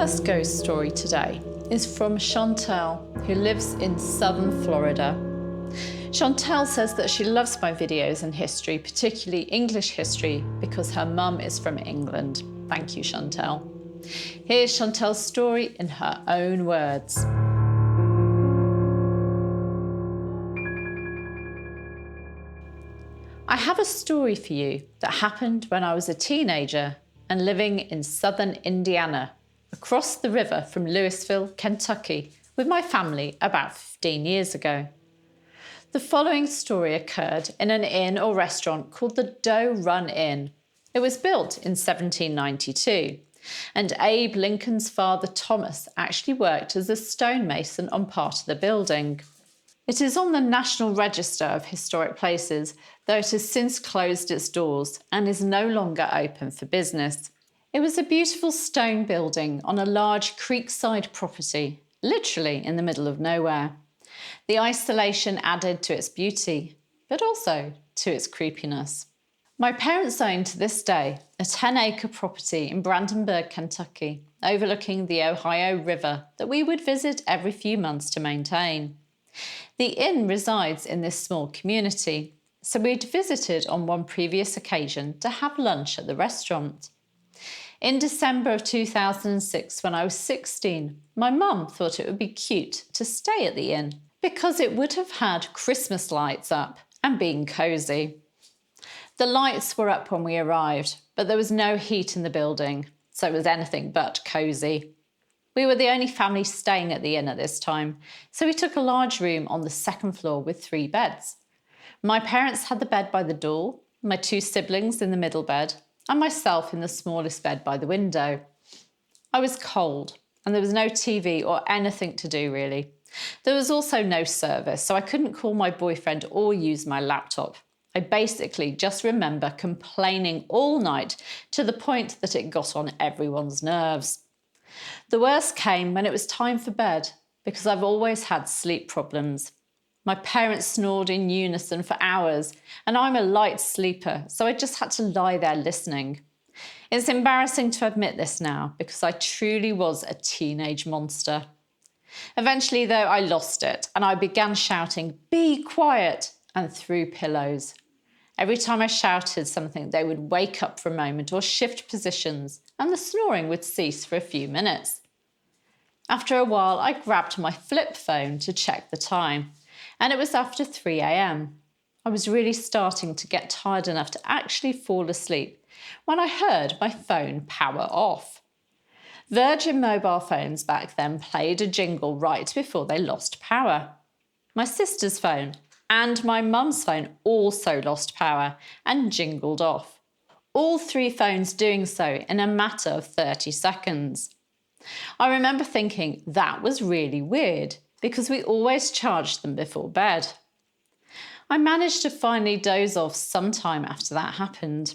first ghost story today is from Chantelle, who lives in southern Florida. Chantelle says that she loves my videos and history, particularly English history, because her mum is from England. Thank you, Chantelle. Here's Chantelle's story in her own words. I have a story for you that happened when I was a teenager and living in southern Indiana, across the river from Louisville, Kentucky, with my family about 15 years ago. The following story occurred in an inn or restaurant called the Doe Run Inn. It was built in 1792, and Abe Lincoln's father Thomas actually worked as a stonemason on part of the building. It is on the National Register of Historic Places, though it has since closed its doors and is no longer open for business. It was a beautiful stone building on a large creekside property, literally in the middle of nowhere. The isolation added to its beauty, but also to its creepiness. My parents own to this day a 10-acre property in Brandenburg, Kentucky, overlooking the Ohio River that we would visit every few months to maintain. The inn resides in this small community, so we'd visited on one previous occasion to have lunch at the restaurant. In December of 2006, when I was 16, my mum thought it would be cute to stay at the inn because it would have had Christmas lights up and been cosy. The lights were up when we arrived, but there was no heat in the building, so it was anything but cosy. We were the only family staying at the inn at this time, so we took a large room on the second floor with 3 beds. My parents had the bed by the door, my 2 siblings in the middle bed, and myself in the smallest bed by the window. I was cold, and there was no TV or anything to do really. There was also no service, so I couldn't call my boyfriend or use my laptop. I basically just remember complaining all night to the point that it got on everyone's nerves. The worst came when it was time for bed, because I've always had sleep problems. My parents snored in unison for hours, and I'm a light sleeper, so I just had to lie there listening. It's embarrassing to admit this now, because I truly was a teenage monster. Eventually, though, I lost it, and I began shouting, "Be quiet!" and threw pillows. Every time I shouted something, they would wake up for a moment or shift positions, and the snoring would cease for a few minutes. After a while, I grabbed my flip phone to check the time, and it was after 3 a.m. I was really starting to get tired enough to actually fall asleep when I heard my phone power off. Virgin mobile phones back then played a jingle right before they lost power. My sister's phone and my mum's phone also lost power and jingled off. All 3 phones doing so in a matter of 30 seconds. I remember thinking that was really weird because we always charged them before bed. I managed to finally doze off sometime after that happened.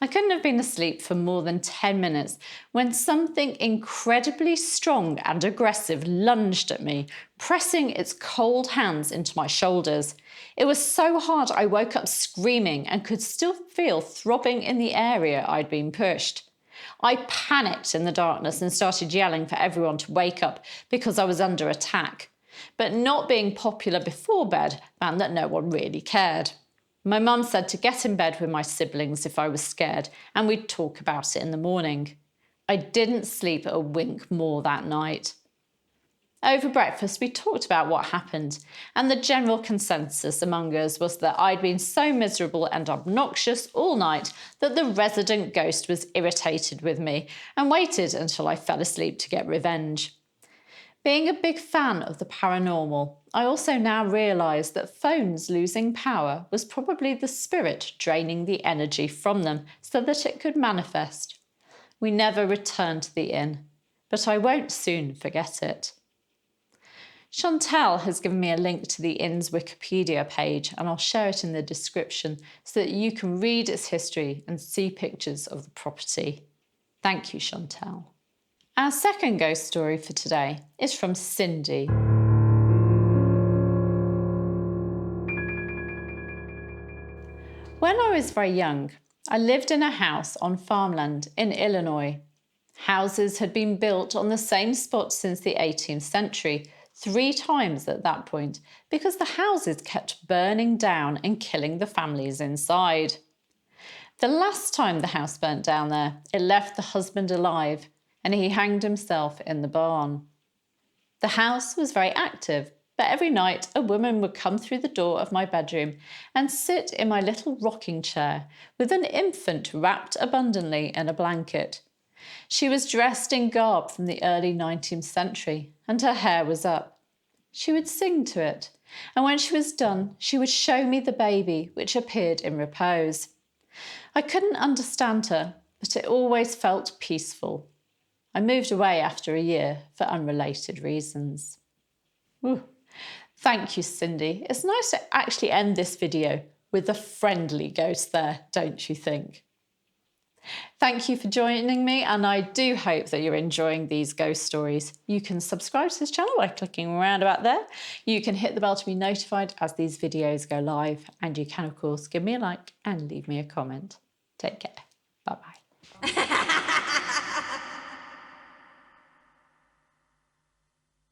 I couldn't have been asleep for more than 10 minutes when something incredibly strong and aggressive lunged at me, pressing its cold hands into my shoulders. It was so hard I woke up screaming and could still feel throbbing in the area I'd been pushed. I panicked in the darkness and started yelling for everyone to wake up because I was under attack. But not being popular before bed meant that no one really cared. My mum said to get in bed with my siblings if I was scared, and we'd talk about it in the morning. I didn't sleep a wink more that night. Over breakfast, we talked about what happened, and the general consensus among us was that I'd been so miserable and obnoxious all night that the resident ghost was irritated with me and waited until I fell asleep to get revenge. Being a big fan of the paranormal, I also now realise that phones losing power was probably the spirit draining the energy from them so that it could manifest. We never returned to the inn, but I won't soon forget it. Chantelle has given me a link to the inn's Wikipedia page, and I'll share it in the description so that you can read its history and see pictures of the property. Thank you, Chantelle. Our second ghost story for today is from Cyndi. When I was very young, I lived in a house on farmland in Illinois. Houses had been built on the same spot since the 18th century, 3 times at that point, because the houses kept burning down and killing the families inside. The last time the house burnt down there, it left the husband alive, and he hanged himself in the barn. The house was very active, but every night a woman would come through the door of my bedroom and sit in my little rocking chair with an infant wrapped abundantly in a blanket. She was dressed in garb from the early 19th century, and her hair was up. She would sing to it, and when she was done, she would show me the baby, which appeared in repose. I couldn't understand her, but it always felt peaceful. I moved away after a year for unrelated reasons. Ooh. Thank you, Cyndi. It's nice to actually end this video with a friendly ghost there, don't you think? Thank you for joining me, and I do hope that you're enjoying these ghost stories. You can subscribe to this channel by clicking around about there. You can hit the bell to be notified as these videos go live, and you can, of course, give me a like and leave me a comment. Take care. Bye-bye.